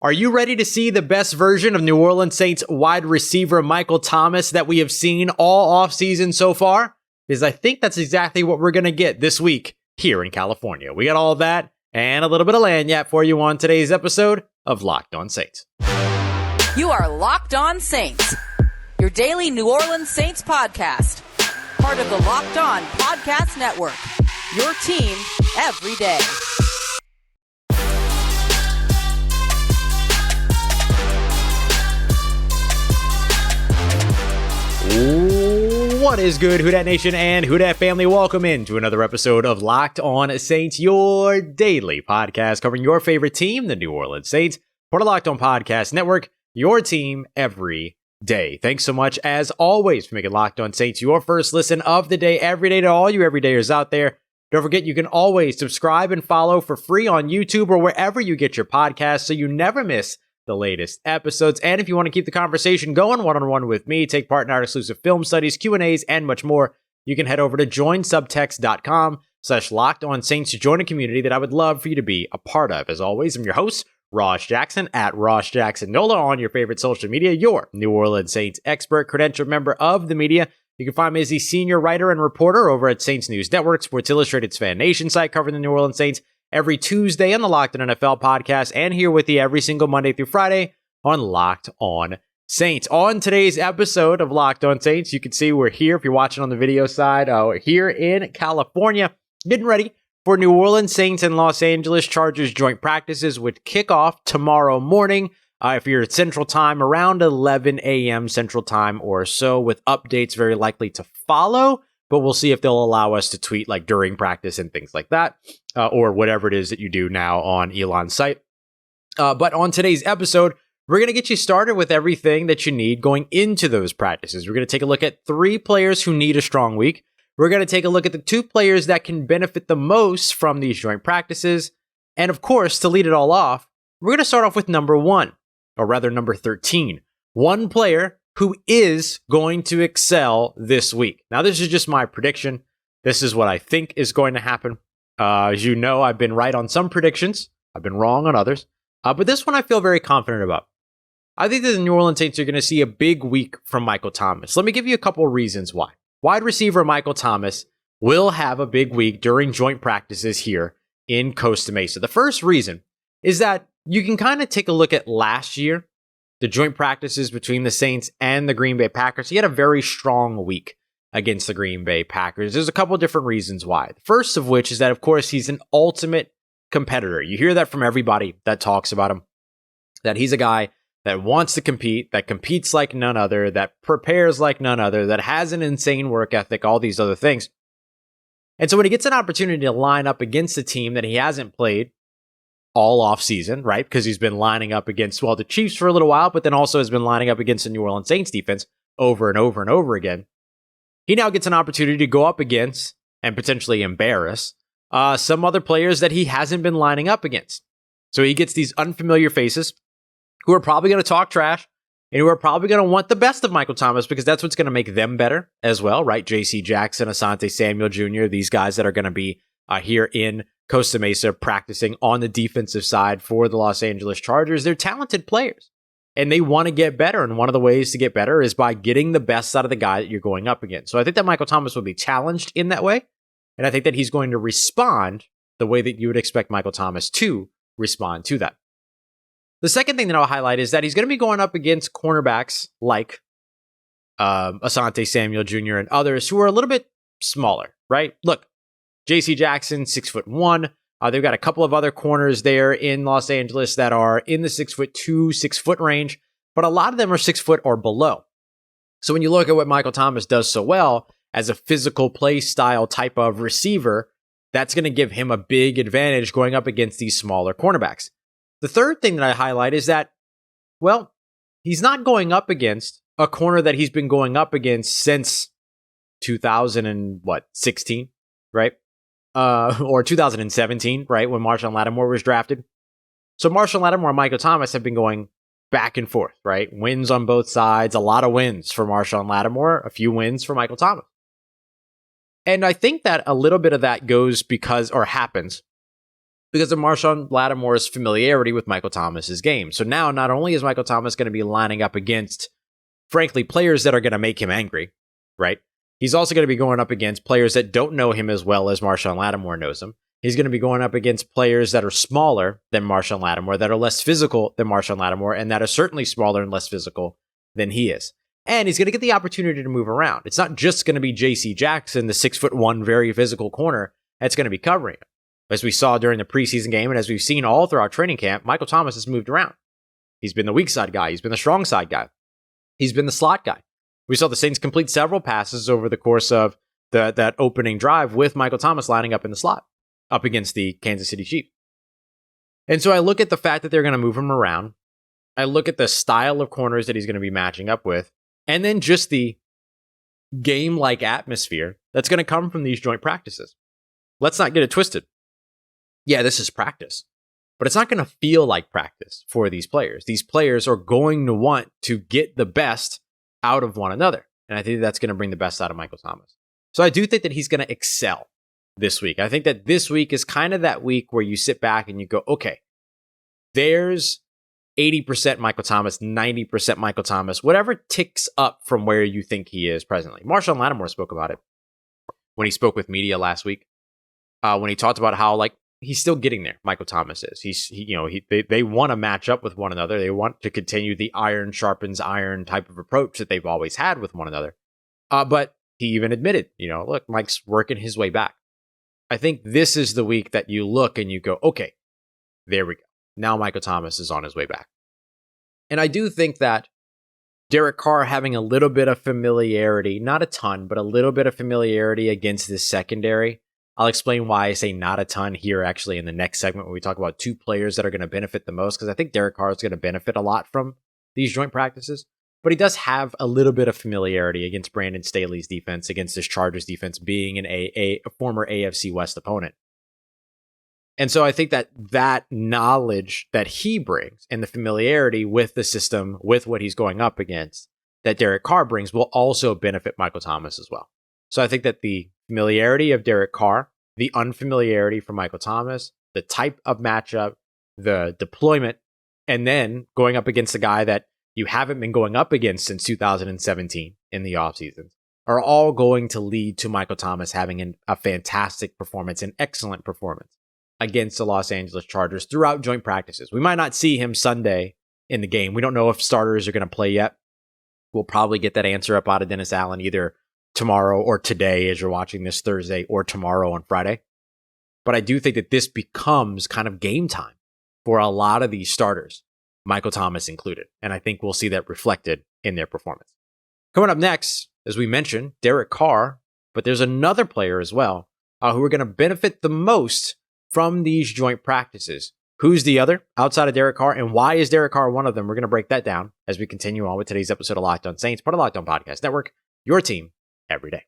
Are you ready to see the best version of New Orleans Saints wide receiver Michael Thomas that we have seen all offseason so far? Because I think that's exactly what we're going to get this week here in California. We got all of that and a little bit of lagniappe for you on today's episode of Locked On Saints. You are Locked On Saints, your daily New Orleans Saints podcast. Part of the Locked On Podcast Network, your team every day. What is good, Who Dat Nation and Who Dat family? Welcome into another episode of Locked On Saints, your daily podcast covering your favorite team, the New Orleans Saints. For the Locked On Podcast Network, your team every day. Thanks so much, as always, for making Locked On Saints your first listen of the day, every day, to all you everydayers out there. Don't forget, you can always subscribe and follow for free on YouTube or wherever you get your podcasts so you never miss the latest episodes. And if you want to keep the conversation going one-on-one with me, take part in our exclusive film studies, Q&As, and much more, you can head over to joinsubtext.com/LockedOnSaints to join a community that I would love for you to be a part of. As always, I'm your host, Ross Jackson, at Ross Jackson Nola on your favorite social media, your New Orleans Saints expert, credentialed member of the media. You can find me as the senior writer and reporter over at Saints News Network, Sports Illustrated's Fan Nation site covering the New Orleans Saints, every Tuesday on the Locked On NFL podcast, and here with you every single Monday through Friday on Locked On Saints. On today's episode of Locked On Saints, you can see we're here, if you're watching on the video side, we're here in California, getting ready for New Orleans Saints and Los Angeles Chargers joint practices, which kick off tomorrow morning, if you're at Central Time, around 11 a.m. Central Time or so, with updates very likely to follow. But we'll see if they'll allow us to tweet like during practice and things like that, or whatever it is that you do now on Elon's site. But on today's episode, we're going to get you started with everything that you need going into those practices. We're going to take a look at 3 players who need a strong week. We're going to take a look at the 2 players that can benefit the most from these joint practices. And of course, to lead it all off, we're going to start off with number 1, or rather number 13. One player who is going to excel this week. Now, this is just my prediction. This is what I think is going to happen. As you know, I've been right on some predictions. I've been wrong on others. But this one I feel very confident about. I think that the New Orleans Saints are going to see a big week from Michael Thomas. Let me give you a couple reasons why. Wide receiver Michael Thomas will have a big week during joint practices here in Costa Mesa. The first reason is that you can kind of take a look at last year, the joint practices between the Saints and the Green Bay Packers. He had a very strong week against the Green Bay Packers. There's a couple of different reasons why. The first of which is that, of course, he's an ultimate competitor. You hear that from everybody that talks about him, that he's a guy that wants to compete, that competes like none other, that prepares like none other, that has an insane work ethic, all these other things. And so when he gets an opportunity to line up against a team that he hasn't played all off season, right? Because he's been lining up against, well, the Chiefs for a little while, but then also has been lining up against the New Orleans Saints defense over and over and over again. He now gets an opportunity to go up against and potentially embarrass some other players that he hasn't been lining up against. So he gets these unfamiliar faces who are probably going to talk trash and who are probably going to want the best of Michael Thomas because that's what's going to make them better as well, right? J.C. Jackson, Asante Samuel Jr., these guys that are going to be here in Costa Mesa practicing on the defensive side for the Los Angeles Chargers. They're talented players and they want to get better. And one of the ways to get better is by getting the best out of the guy that you're going up against. So I think that Michael Thomas will be challenged in that way. And I think that he's going to respond the way that you would expect Michael Thomas to respond to that. The second thing that I'll highlight is that he's going to be going up against cornerbacks like Asante Samuel Jr. and others who are a little bit smaller, right? Look, J.C. Jackson, 6'1". They've got a couple of other corners there in Los Angeles that are in the 6'2", 6 foot range, but a lot of them are 6 foot or below. So when you look at what Michael Thomas does so well as a physical play style type of receiver, that's going to give him a big advantage going up against these smaller cornerbacks. The third thing that I highlight is that, well, he's not going up against a corner that he's been going up against since 2016, right? Or 2017, right, when Marshon Lattimore was drafted. So Marshon Lattimore and Michael Thomas have been going back and forth, right? Wins on both sides, a lot of wins for Marshon Lattimore, a few wins for Michael Thomas. And I think that a little bit of that goes because, or happens, because of Marshon Lattimore's familiarity with Michael Thomas's game. So now not only is Michael Thomas going to be lining up against, frankly, players that are going to make him angry, right? He's also going to be going up against players that don't know him as well as Marshon Lattimore knows him. He's going to be going up against players that are smaller than Marshon Lattimore, that are less physical than Marshon Lattimore, and that are certainly smaller and less physical than he is. And he's going to get the opportunity to move around. It's not just going to be J.C. Jackson, the 6'1", very physical corner, that's going to be covering him. As we saw during the preseason game, and as we've seen all throughout training camp, Michael Thomas has moved around. He's been the weak side guy. He's been the strong side guy. He's been the slot guy. We saw the Saints complete several passes over the course of that opening drive with Michael Thomas lining up in the slot up against the Kansas City Chiefs. And so I look at the fact that they're going to move him around. I look at the style of corners that he's going to be matching up with, and then just the game-like atmosphere that's going to come from these joint practices. Let's not get it twisted. Yeah, this is practice, but it's not going to feel like practice for these players. These players are going to want to get the best out of one another, and I think that's going to bring the best out of Michael Thomas. So I do think that he's going to excel this week. I think that this week is kind of that week where you sit back and you go, okay, there's 80% Michael Thomas, 90% Michael Thomas, whatever ticks up from where you think he is presently. Marshon Lattimore spoke about it when he spoke with media last week, when he talked about how, like, he's still getting there. Michael Thomas is. They want to match up with one another. They want to continue the iron sharpens iron type of approach that they've always had with one another. But he even admitted, look, Mike's working his way back. I think this is the week that you look and you go, okay, there we go. Now Michael Thomas is on his way back. And I do think that Derek Carr having a little bit of familiarity, not a ton, but a little bit of familiarity against this secondary. I'll explain why I say not a ton here actually in the next segment when we talk about two players that are going to benefit the most, because I think Derek Carr is going to benefit a lot from these joint practices. But he does have a little bit of familiarity against Brandon Staley's defense, against this Chargers defense being a former AFC West opponent. And so I think that knowledge that he brings and the familiarity with the system, with what he's going up against, that Derek Carr brings will also benefit Michael Thomas as well. So I think that the familiarity of Derek Carr, the unfamiliarity for Michael Thomas, the type of matchup, the deployment, and then going up against a guy that you haven't been going up against since 2017 in the offseason, are all going to lead to Michael Thomas having a fantastic performance, an excellent performance against the Los Angeles Chargers throughout joint practices. We might not see him Sunday in the game. We don't know if starters are going to play yet. We'll probably get that answer up out of Dennis Allen either tomorrow or today as you're watching this Thursday, or tomorrow on Friday. But I do think that this becomes kind of game time for a lot of these starters, Michael Thomas included. And I think we'll see that reflected in their performance. Coming up next, as we mentioned, Derek Carr, but there's another player as well who are going to benefit the most from these joint practices. Who's the other outside of Derek Carr, and why is Derek Carr one of them? We're going to break that down as we continue on with today's episode of Locked On Saints, part of Locked On Podcast Network, your team every day.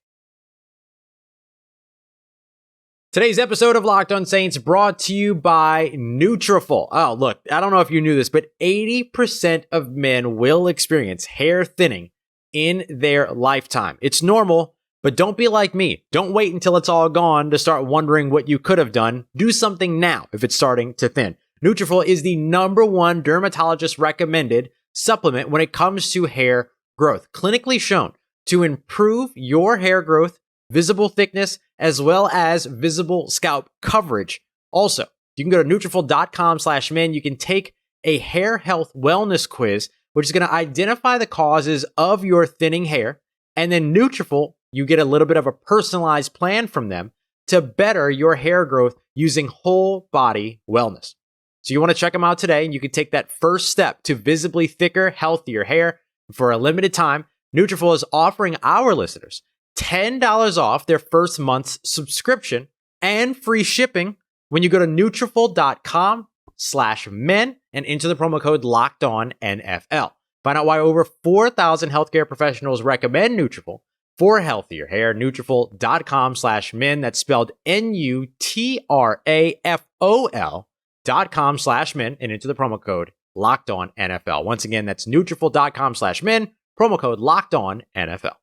Today's episode of Locked On Saints brought to you by Nutrafol. Oh, look, I don't know if you knew this, but 80% of men will experience hair thinning in their lifetime. It's normal, but don't be like me. Don't wait until it's all gone to start wondering what you could have done. Do something now if it's starting to thin. Nutrafol is the #1 dermatologist recommended supplement when it comes to hair growth. Clinically shown to improve your hair growth, visible thickness, as well as visible scalp coverage. Also, you can go to Nutrafol.com/men. You can take a hair health wellness quiz, which is going to identify the causes of your thinning hair. And then Nutrafol, you get a little bit of a personalized plan from them to better your hair growth using whole body wellness. So you want to check them out today, and you can take that first step to visibly thicker, healthier hair. For a limited time, Nutrafol is offering our listeners $10 off their first month's subscription and free shipping when you go to Nutrafol.com/men and enter the promo code LOCKEDONNFL. Find out why over 4,000 healthcare professionals recommend Nutrafol for healthier hair. Nutrafol.com/men. That's spelled Nutrafol.com/men and enter the promo code LOCKEDONNFL. Once again, that's Nutrafol.com/men, promo code LOCKEDONNFL.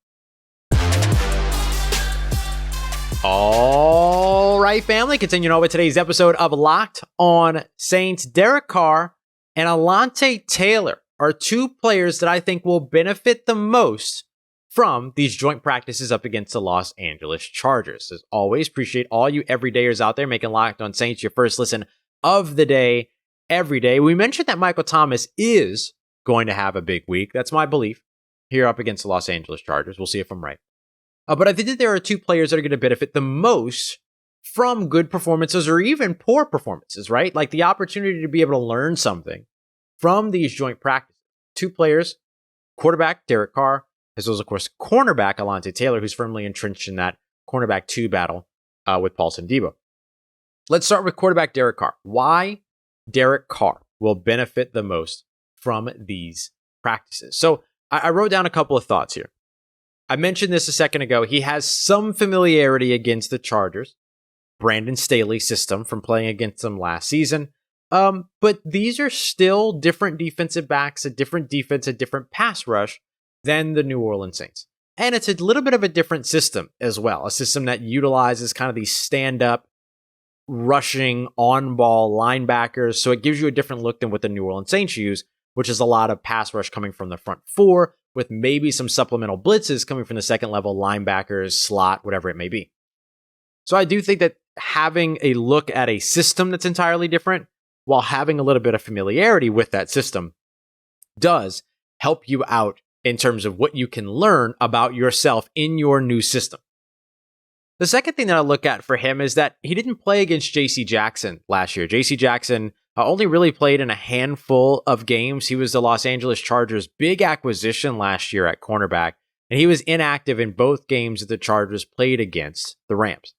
All right, family, continuing on with today's episode of Locked On Saints. Derek Carr and Alontae Taylor are two players that I think will benefit the most from these joint practices up against the Los Angeles Chargers. As always, appreciate all you everydayers out there making Locked On Saints your first listen of the day every day. We mentioned that Michael Thomas is going to have a big week. That's my belief here up against the Los Angeles Chargers. We'll see if I'm right. But I think that there are two players that are going to benefit the most from good performances or even poor performances, right? Like the opportunity to be able to learn something from these joint practices. Two players, quarterback Derek Carr, as well as, of course, cornerback Alontae Taylor, who's firmly entrenched in that cornerback 2 battle with Paulson Debo. Let's start with quarterback Derek Carr. Why Derek Carr will benefit the most from these practices. So I wrote down a couple of thoughts here. I mentioned this a second ago. He has some familiarity against the Chargers, Brandon Staley's system from playing against them last season. But these are still different defensive backs, a different defense, a different pass rush than the New Orleans Saints. And it's a little bit of a different system as well, a system that utilizes kind of these stand-up, rushing, on-ball linebackers. So it gives you a different look than what the New Orleans Saints use, which is a lot of pass rush coming from the front four, with maybe some supplemental blitzes coming from the second level linebackers, slot, whatever it may be. So I do think that having a look at a system that's entirely different while having a little bit of familiarity with that system does help you out in terms of what you can learn about yourself in your new system. The second thing that I look at for him is that he didn't play against J.C. Jackson last year. J.C. Jackson only really played in a handful of games. He was the Los Angeles Chargers' big acquisition last year at cornerback, and he was inactive in both games that the Chargers played against the Rams.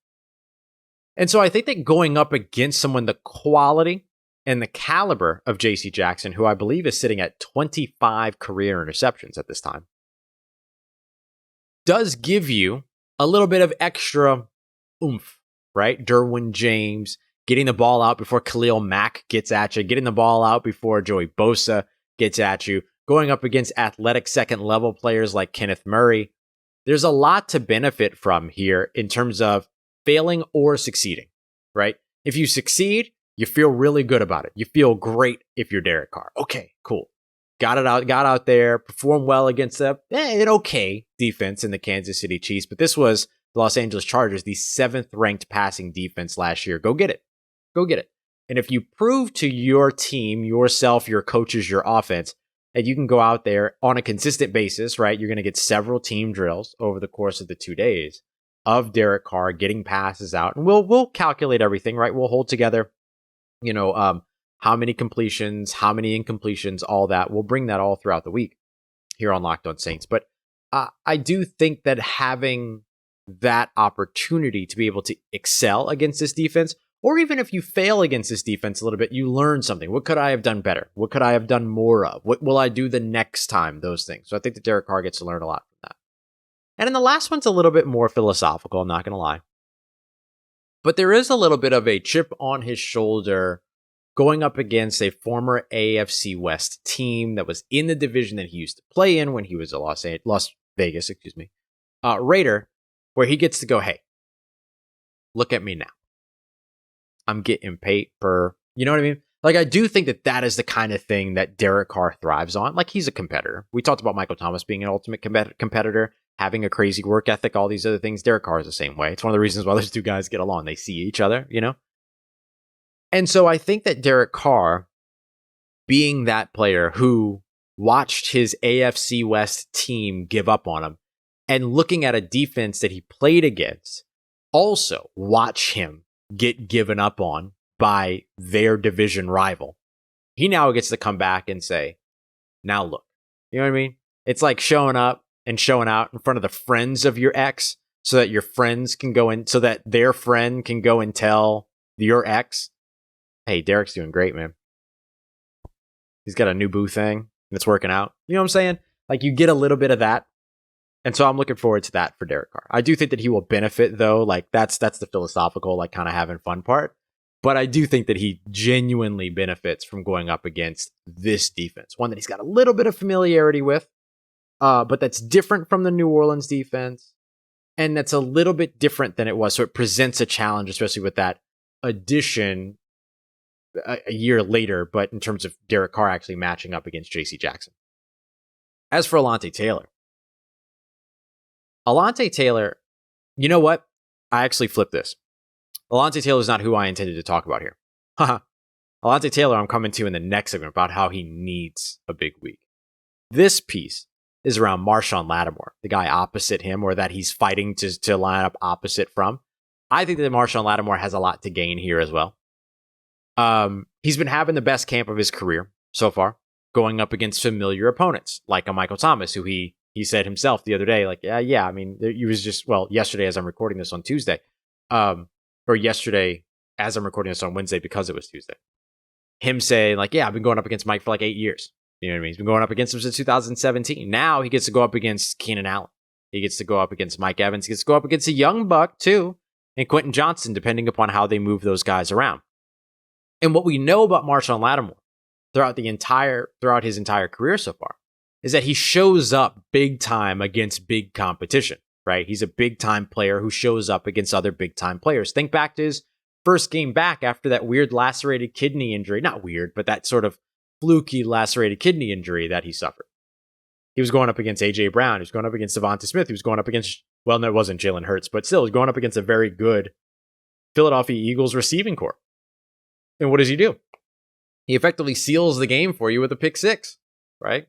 And so I think that going up against someone the quality and the caliber of J.C. Jackson, who I believe is sitting at 25 career interceptions at this time, does give you a little bit of extra oomph, right? Derwin James, getting the ball out before Khalil Mack gets at you, getting the ball out before Joey Bosa gets at you, going up against athletic second-level players like Kenneth Murray. There's a lot to benefit from here in terms of failing or succeeding, right? If you succeed, you feel really good about it. You feel great if you're Derek Carr. Okay, cool. Got out there, performed well against an okay defense in the Kansas City Chiefs, but this was the Los Angeles Chargers, the 7th ranked passing defense last year. Go get it. Go get it. And if you prove to your team, yourself, your coaches, your offense, that you can go out there on a consistent basis, right? You're going to get several team drills over the course of the 2 days of Derek Carr getting passes out. And we'll calculate everything, right? We'll hold together, how many completions, how many incompletions, all that. We'll bring that all throughout the week here on Locked On Saints. But I do think that having that opportunity to be able to excel against this defense, or even if you fail against this defense a little bit, you learn something. What could I have done better? What could I have done more of? What will I do the next time? Those things. So I think that Derek Carr gets to learn a lot from that. And then the last one's a little bit more philosophical, I'm not going to lie. But there is a little bit of a chip on his shoulder going up against a former AFC West team that was in the division that he used to play in when he was a Las Vegas Raider, where he gets to go, hey, look at me now. I'm getting paid per, you know what I mean? Like, I do think that that is the kind of thing that Derek Carr thrives on. Like, he's a competitor. We talked about Michael Thomas being an ultimate competitor, having a crazy work ethic, all these other things. Derek Carr is the same way. It's one of the reasons why those two guys get along. They see each other, And so I think that Derek Carr, being that player who watched his AFC West team give up on him and looking at a defense that he played against, also watch him get given up on by their division rival. He now gets to come back and say, now look, you know what I mean? It's like showing up and showing out in front of the friends of your ex so that your friends can go in, so that their friend can go and tell your ex, hey, Derek's doing great, man. He's got a new boo thing and it's working out. You know what I'm saying? Like, you get a little bit of that. And so I'm looking forward to that for Derek Carr. I do think that he will benefit, though. Like, that's the philosophical, like, kind of having fun part. But I do think that he genuinely benefits from going up against this defense, one that he's got a little bit of familiarity with, but that's different from the New Orleans defense. And that's a little bit different than it was. So it presents a challenge, especially with that addition a year later, but in terms of Derek Carr actually matching up against J.C. Jackson. As for Alontae Taylor, you know what? I actually flipped this. Alontae Taylor is not who I intended to talk about here. Alontae Taylor, I'm coming to in the next segment about how he needs a big week. This piece is around Marshon Lattimore, the guy opposite him, or that he's fighting to line up opposite from. I think that Marshon Lattimore has a lot to gain here as well. He's been having the best camp of his career so far, going up against familiar opponents like a Michael Thomas, who he said himself the other day, like, yeah, I mean, he was just, yesterday as I'm recording this on Tuesday, or yesterday as I'm recording this on Wednesday because it was Tuesday, him saying, like, yeah, I've been going up against Mike for like 8 years. You know what I mean? He's been going up against him since 2017. Now he gets to go up against Keenan Allen. He gets to go up against Mike Evans. He gets to go up against a young buck, too, and Quentin Johnston, depending upon how they move those guys around. And what we know about Marshon Lattimore throughout his entire career so far is that he shows up big time against big competition, right? He's a big time player who shows up against other big time players. Think back to his first game back after that weird lacerated kidney injury. Not weird, but that sort of fluky lacerated kidney injury that he suffered. He was going up against A.J. Brown. He was going up against Devonta Smith. He was going up against, no, it wasn't Jalen Hurts, but still, he was going up against a very good Philadelphia Eagles receiving corps. And what does he do? He effectively seals the game for you with a pick six, right?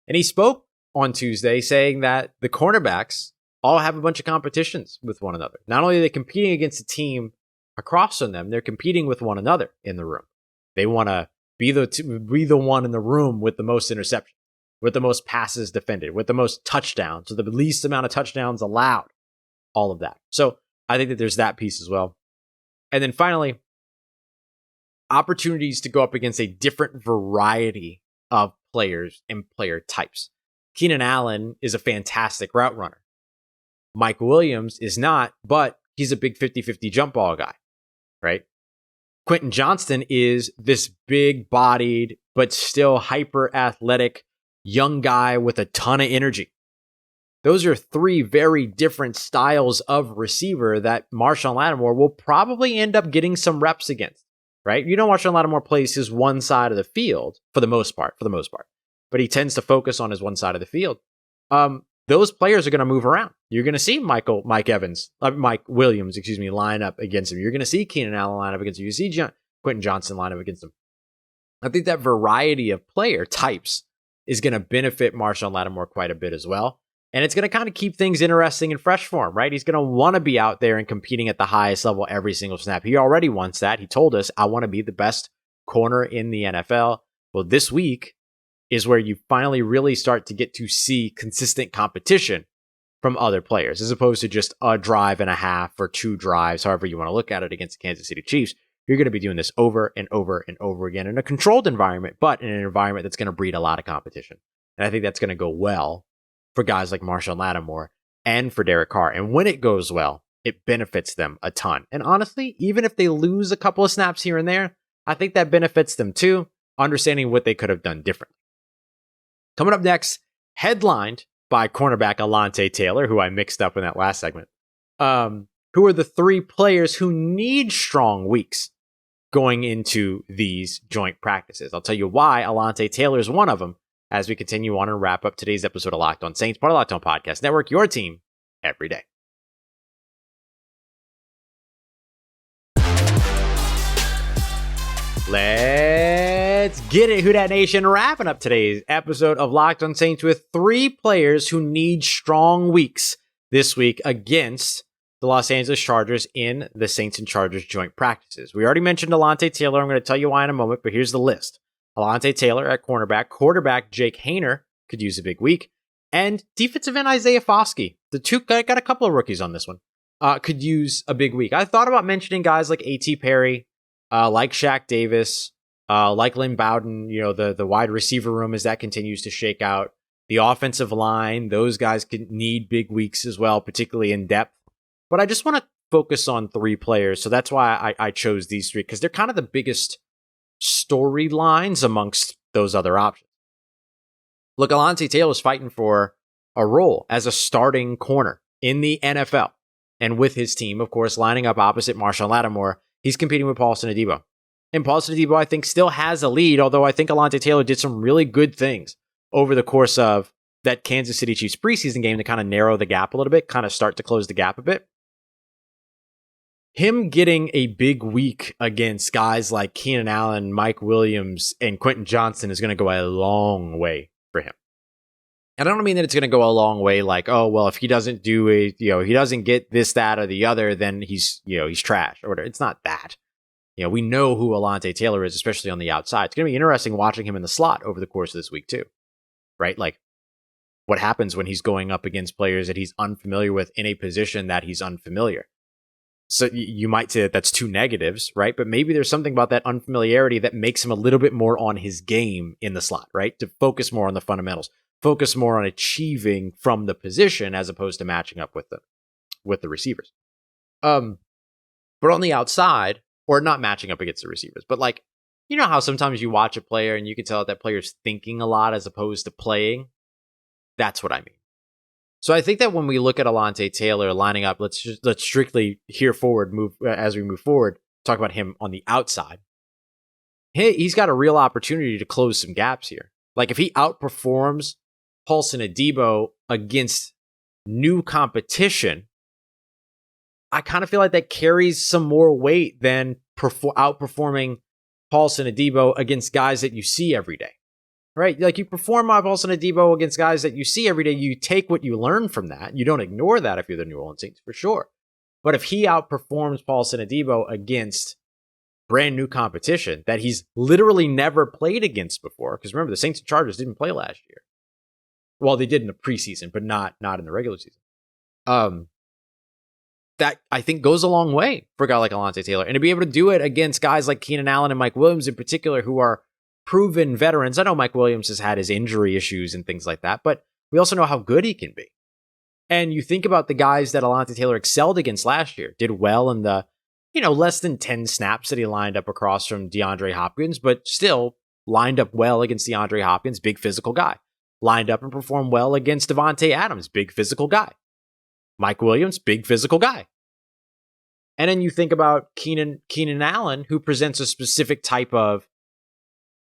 And he spoke on Tuesday saying that the cornerbacks all have a bunch of competitions with one another. Not only are they competing against a team across from them, they're competing with one another in the room. They want to be the one in the room with the most interceptions, with the most passes defended, with the most touchdowns, with the least amount of touchdowns allowed, all of that. So I think that there's that piece as well. And then finally, opportunities to go up against a different variety of players and player types. Keenan Allen is a fantastic route runner. Mike Williams is not, but he's a big 50-50 jump ball guy, right? Quentin Johnston is this big-bodied, but still hyper-athletic young guy with a ton of energy. Those are three very different styles of receiver that Marshon Lattimore will probably end up getting some reps against, right? You know, Marshon Lattimore plays his one side of the field for the most part, but he tends to focus on his one side of the field. Those players are going to move around. You're going to see Mike Williams, line up against him. You're going to see Keenan Allen line up against him. You see Quentin Johnston line up against him. I think that variety of player types is going to benefit Marshon Lattimore quite a bit as well. And it's going to kind of keep things interesting and fresh for him, right? He's going to want to be out there and competing at the highest level every single snap. He already wants that. He told us, I want to be the best corner in the NFL. Well, this week is where you finally really start to get to see consistent competition from other players, as opposed to just a drive and a half or two drives, however you want to look at it, against the Kansas City Chiefs. You're going to be doing this over and over and over again in a controlled environment, but in an environment that's going to breed a lot of competition. And I think that's going to go well for guys like Marshon Lattimore and for Derek Carr. And when it goes well, it benefits them a ton. And honestly, even if they lose a couple of snaps here and there, I think that benefits them too, understanding what they could have done differently. Coming up next, headlined by cornerback Alontae Taylor, who I mixed up in that last segment, who are the three players who need strong weeks going into these joint practices. I'll tell you why Alontae Taylor is one of them as we continue on and wrap up today's episode of Locked On Saints, part of Locked On Podcast Network, your team every day. Let's get it, Who Dat Nation, wrapping up today's episode of Locked On Saints with three players who need strong weeks this week against the Los Angeles Chargers in the Saints and Chargers joint practices. We already mentioned Alontae Taylor. I'm going to tell you why in a moment, but here's the list. Alontae Taylor at cornerback, quarterback Jake Haener could use a big week, and defensive end Isaiah Foskey. The two got a couple of rookies on this one. Could use a big week. I thought about mentioning guys like A.T. Perry, like Shaq Davis, like Lynn Bowden, the wide receiver room as that continues to shake out. The offensive line, those guys could need big weeks as well, particularly in depth. But I just want to focus on three players, so that's why I chose these three, because they're kind of the biggest storylines amongst those other options. Look, Alontae Taylor's fighting for a role as a starting corner in the NFL. And with his team, of course, lining up opposite Marshon Lattimore, he's competing with Paulson Adebo. And Paulson Adebo, I think, still has a lead, although I think Alontae Taylor did some really good things over the course of that Kansas City Chiefs preseason game to kind of narrow the gap a little bit, kind of start to close the gap a bit. Him getting a big week against guys like Keenan Allen, Mike Williams, and Quentin Johnston is going to go a long way for him. And I don't mean that it's going to go a long way like, oh, well, if he doesn't do it, he doesn't get this, that, or the other, then he's trash or whatever. It's not that. We know who Alontae Taylor is, especially on the outside. It's going to be interesting watching him in the slot over the course of this week too, right? Like what happens when he's going up against players that he's unfamiliar with in a position that he's unfamiliar. So you might say that that's two negatives, right? But maybe there's something about that unfamiliarity that makes him a little bit more on his game in the slot, right? To focus more on the fundamentals, focus more on achieving from the position as opposed to matching up with the receivers. But on the outside, or not matching up against the receivers, but like, how sometimes you watch a player and you can tell that player's thinking a lot as opposed to playing? That's what I mean. So I think that when we look at Alontae Taylor lining up, let's strictly as we move forward, talk about him on the outside. He's got a real opportunity to close some gaps here. Like if he outperforms Paulson Adebo against new competition, I kind of feel like that carries some more weight than outperforming Paulson Adebo against guys that you see every day. Right? Like you perform Paulson Adebo against guys that you see every day. You take what you learn from that. You don't ignore that if you're the New Orleans Saints, for sure. But if he outperforms Paulson Adebo against brand new competition that he's literally never played against before, because remember, the Saints and Chargers didn't play last year. Well, they did in the preseason, but not in the regular season. That I think goes a long way for a guy like Alontae Taylor. And to be able to do it against guys like Keenan Allen and Mike Williams in particular, who are proven veterans. I know Mike Williams has had his injury issues and things like that, but we also know how good he can be. And you think about the guys that Alontae Taylor excelled against last year, did well in the, less than 10 snaps that he lined up across from DeAndre Hopkins, but still lined up well against DeAndre Hopkins, big physical guy. Lined up and performed well against Devontae Adams, big physical guy. Mike Williams, big physical guy. And then you think about Keenan Allen, who presents a specific type of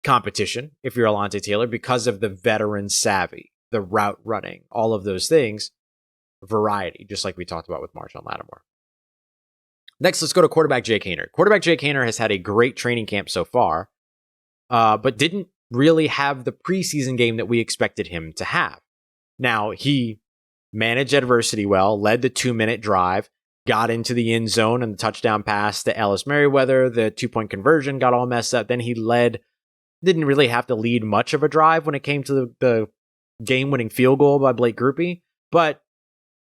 competition, if you're Alontae Taylor, because of the veteran savvy, the route running, all of those things, variety, just like we talked about with Marshon Lattimore. Next, let's go to quarterback Jake Haener. Quarterback Jake Haener has had a great training camp so far, but didn't really have the preseason game that we expected him to have. Now, he managed adversity well, led the 2-minute drive, got into the end zone and the touchdown pass to Ellis Merriweather, the 2-point conversion got all messed up. Then he didn't really have to lead much of a drive when it came to the game-winning field goal by Blake Grupe. But,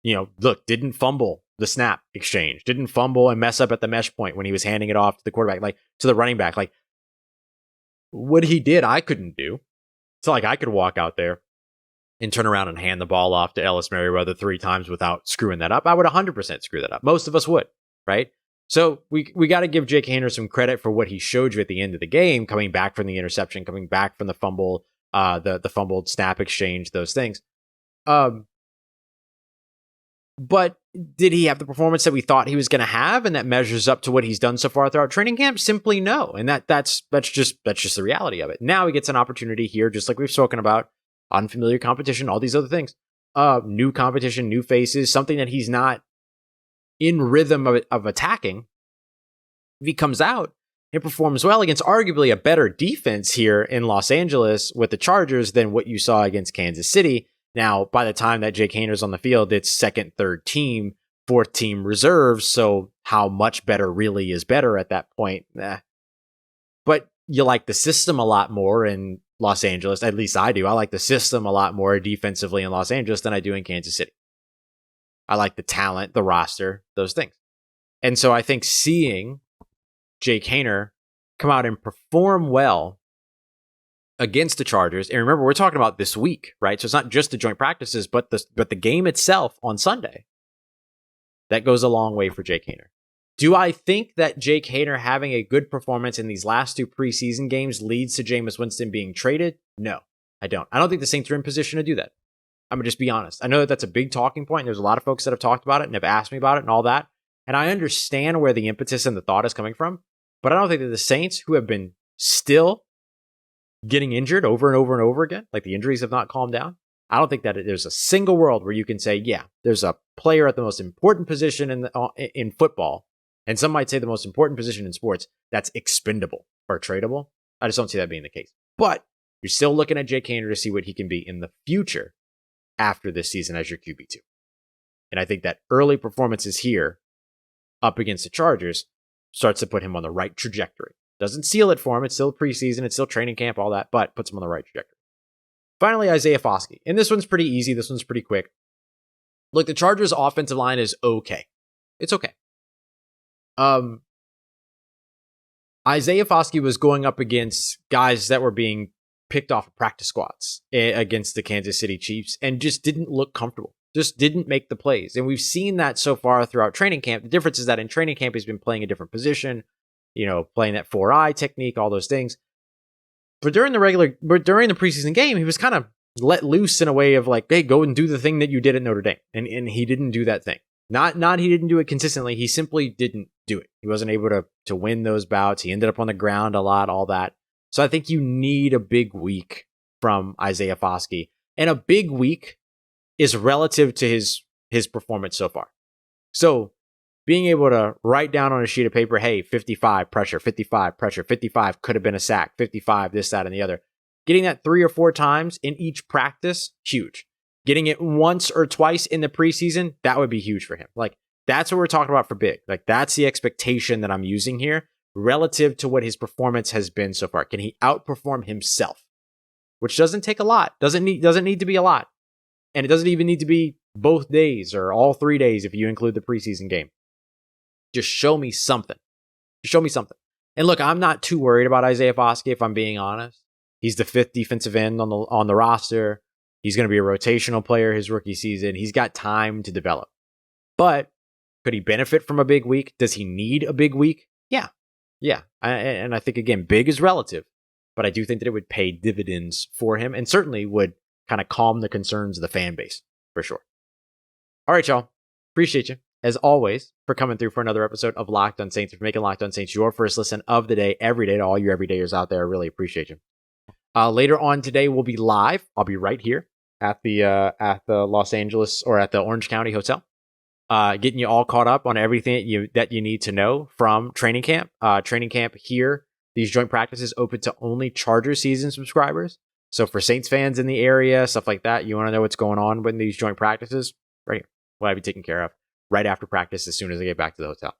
didn't fumble the snap exchange, didn't fumble and mess up at the mesh point when he was handing it off to the quarterback, like to the running back. Like what he did, I couldn't do. It's not like I could walk out there and turn around and hand the ball off to Ellis Merriweather 3 times without screwing that up. I would 100% screw that up. Most of us would, right? So we got to give Jake Haener some credit for what he showed you at the end of the game, coming back from the interception, coming back from the fumble, the fumbled snap exchange, those things. But did he have the performance that we thought he was going to have, and that measures up to what he's done so far throughout training camp? Simply no, and that's just the reality of it. Now he gets an opportunity here, just like we've spoken about, unfamiliar competition, all these other things, new competition, new faces, something that he's not in rhythm of attacking. If he comes out and performs well against arguably a better defense here in Los Angeles with the Chargers than what you saw against Kansas City. Now, by the time that Jake Haener's on the field, it's second, third team, fourth team reserves. So how much better really is better at that point? But you like the system a lot more in Los Angeles. At least I do. I like the system a lot more defensively in Los Angeles than I do in Kansas City. I like the talent, the roster, those things. And so I think seeing Jake Haener come out and perform well against the Chargers, and remember, we're talking about this week, right? So it's not just the joint practices, but the game itself on Sunday. That goes a long way for Jake Haener. Do I think that Jake Haener having a good performance in these last 2 preseason games leads to Jameis Winston being traded? No, I don't. I don't think the Saints are in position to do that. I'm going to just be honest. I know that that's a big talking point. And there's a lot of folks that have talked about it and have asked me about it and all that. And I understand where the impetus and the thought is coming from. But I don't think that the Saints, who have been still getting injured over and over and over again, like the injuries have not calmed down, I don't think that there's a single world where you can say, yeah, there's a player at the most important position in football, and some might say the most important position in sports, that's expendable or tradable. I just don't see that being the case. But you're still looking at Jake Haener to see what he can be in the future after this season as your QB2. And I think that early performances here up against the Chargers starts to put him on the right trajectory. Doesn't seal it for him. It's still preseason. It's still training camp, all that, but puts him on the right trajectory. Finally, Isaiah Foskey. And this one's pretty easy. This one's pretty quick. Look, the Chargers' offensive line is okay. It's okay. Isaiah Foskey was going up against guys that were being picked off of practice squads against the Kansas City Chiefs and just didn't look comfortable. Just didn't make the plays. And we've seen that so far throughout training camp. The difference is that in training camp, he's been playing a different position, playing that 4-eye technique, all those things. But during the preseason game, he was kind of let loose in a way of like, hey, go and do the thing that you did at Notre Dame. And he didn't do that thing. Not he didn't do it consistently. He simply didn't do it. He wasn't able to win those bouts. He ended up on the ground a lot, all that. So I think you need a big week from Isaiah Foskey. And a big week is relative to his performance so far. So being able to write down on a sheet of paper, hey, 55 pressure, 55 pressure, 55 could have been a sack, 55 this, that, and the other. Getting that 3 or 4 times in each practice, huge. Getting it once or twice in the preseason, that would be huge for him. Like, that's what we're talking about for big. Like, that's the expectation that I'm using here relative to what his performance has been so far. Can he outperform himself? Which doesn't take a lot. Doesn't need to be a lot. And it doesn't even need to be both days or all 3 days if you include the preseason game. Just show me something. Show me something. And look, I'm not too worried about Isaiah Foskey, if I'm being honest. He's the 5th defensive end on the roster. He's going to be a rotational player his rookie season. He's got time to develop. But could he benefit from a big week? Does he need a big week? Yeah. And I think, again, big is relative. But I do think that it would pay dividends for him and certainly would kind of calm the concerns of the fan base, for sure. All right, y'all. Appreciate you, as always, for coming through for another episode of Locked on Saints, for making Locked on Saints your first listen of the day, every day, to all you everydayers out there. I really appreciate you. Later on today, we'll be live. I'll be right here at the Los Angeles or at the Orange County Hotel, getting you all caught up on everything that you need to know from training camp. Training camp here, these joint practices open to only Charger season subscribers. So for Saints fans in the area, stuff like that, you want to know what's going on with these joint practices, right here. What I'll be taken care of right after practice as soon as I get back to the hotel.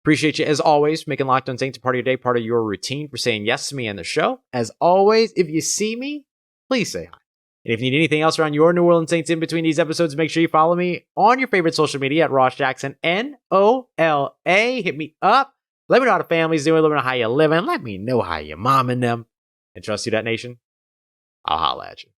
Appreciate you, as always, for making Locked on Saints a part of your day, part of your routine, for saying yes to me and the show. As always, if you see me, please say hi. And if you need anything else around your New Orleans Saints in between these episodes, make sure you follow me on your favorite social media at Ross Jackson, NOLA. Hit me up. Let me know how the family's doing. Let me know how you're living. Let me know how you're momming them. And trust you, that nation. I'll holla at you.